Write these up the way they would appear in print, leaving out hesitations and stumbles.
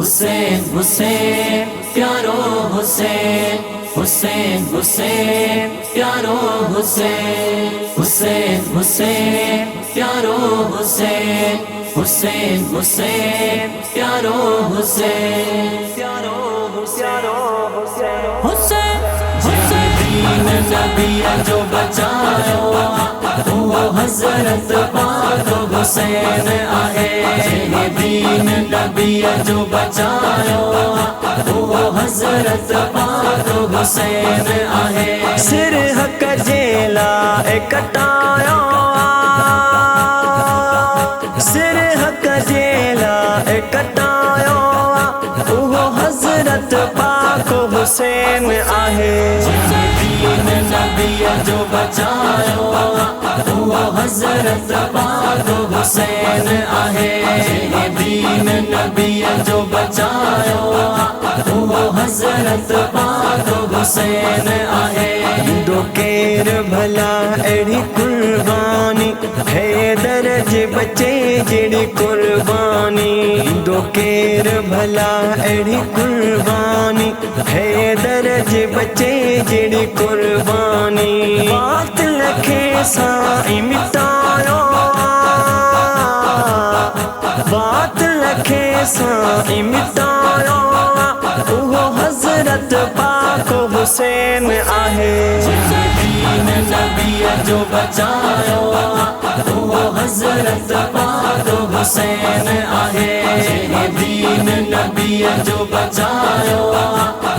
हुसैन हुसैन प्यारो हुसैन, हुसैन हुसैन प्यारो हुसैन, हुसैन हुसैन प्यारो हुसैन, हुसैन हुसैन प्यारो हुसैन, प्यारो हुसैन, हुसैन हुसैन दीन नबी जो बचायो वो हज़रत पाक हुसैन आहे। दीन नबी जो बचायो वो हज़रत पाक हुसैन आहे। सिर हक जेला कटायो, सिर हक जेला कटायो वो हज़रत पाक हुसैन आहे। दीन नबी जो बचायो वो हज़रत पाक हुसैन आहे। दीन नबी जो बचायो वो हज़रत पाक हुसैन आहे। केर भला अड़ी कुर्बानी हैदर जे बच्चे जड़ी कुर्बानी, केर भला अड़ी कुर्बानी हैदर जे बच्चे जड़ी कुर्बानी। बात लखे साईं मिटायो, बात लखे साईं मिटायो वो हज़रत पाक हुसैन आहे। दीन नबी जो बचायो वो हज़रत पाक हुसैन आहे। दीन नबी जो बचायो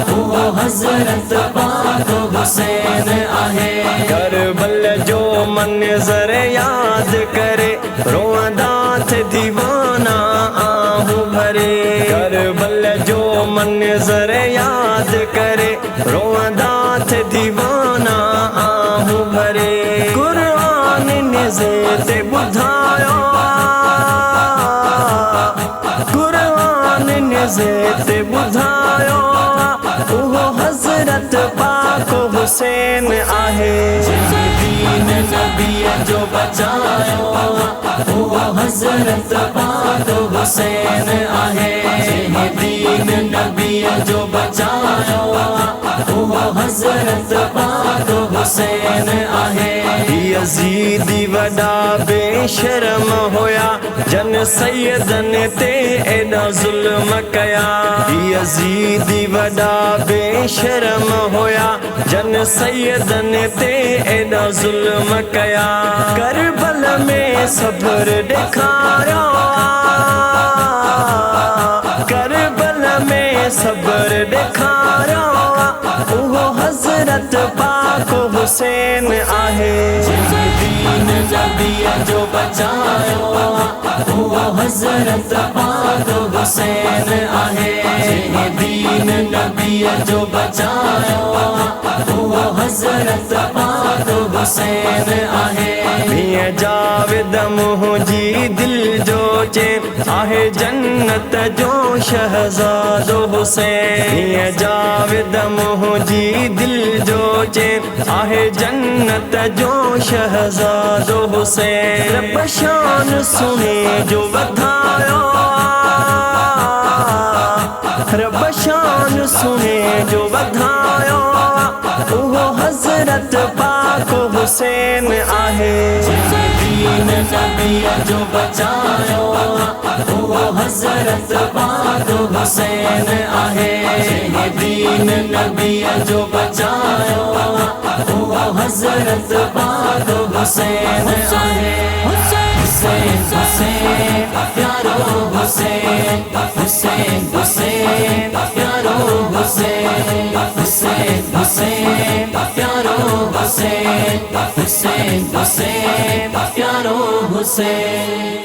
वो हज़रत पाक हुसैन आहे। करबल जो मंज़र याद करे रोंदा थे दीवाना आहू भरे। करबल जो मंज़र याद करे रोंदा थे दीवाना आहू भरे। कुरान ने ज़ेते बुधायो, कुरान ने ज़ेते बुधायो वो हज़रत पाक हुसैन आहे। दीन नबी जो बचायो वो हज़रत पाक हुसैन आहे। दीन नबी जो बचायो वो हज़रत पाक हुसैन आहे। यज़ीदी वॾा बेशरम होया जन सैयदन ते एॾा ज़ुल्म कया। यज़ीदी वॾा बेशरम होया जन सैयदन ते एॾा ज़ुल्म कया। करबल में सब्र ॾेखारियो, करबल में सब्र ॾेखारियो वो हज़रत पाक हुसैन आहे। दीन नबी जो बचायो वो हज़रत पाक हुसैन आहे। दीन नबी जो बचायो वो हज़रत पाक हुसैन आहे। मियां जावेद मुंहिंजी दिल जो चैन आहे जन्नत जो शहज़ादो हुसैन। मियां जावेद मुंहिंजी दिल जो चैन आहे जन्नत जो शहज़ादो हुसैन। रब शान सुने जो वधायो, रब शान सुने जो वधायो वो हज़रत पाक हुसैन आहे। दीन नबी जो बचायो वो हज़रत पाक हुसैन आहे। दीन नबी जो बचायो वो हज़रत पाक हुसैन आहे। हुसैन हुसैन प्यारो हुसैन, हुसैन हुसैन प्यारो हुसैन, हुसैन हुसैन प्यारो हुसैन, हुसैन हुसैन प्यारो हुसैन।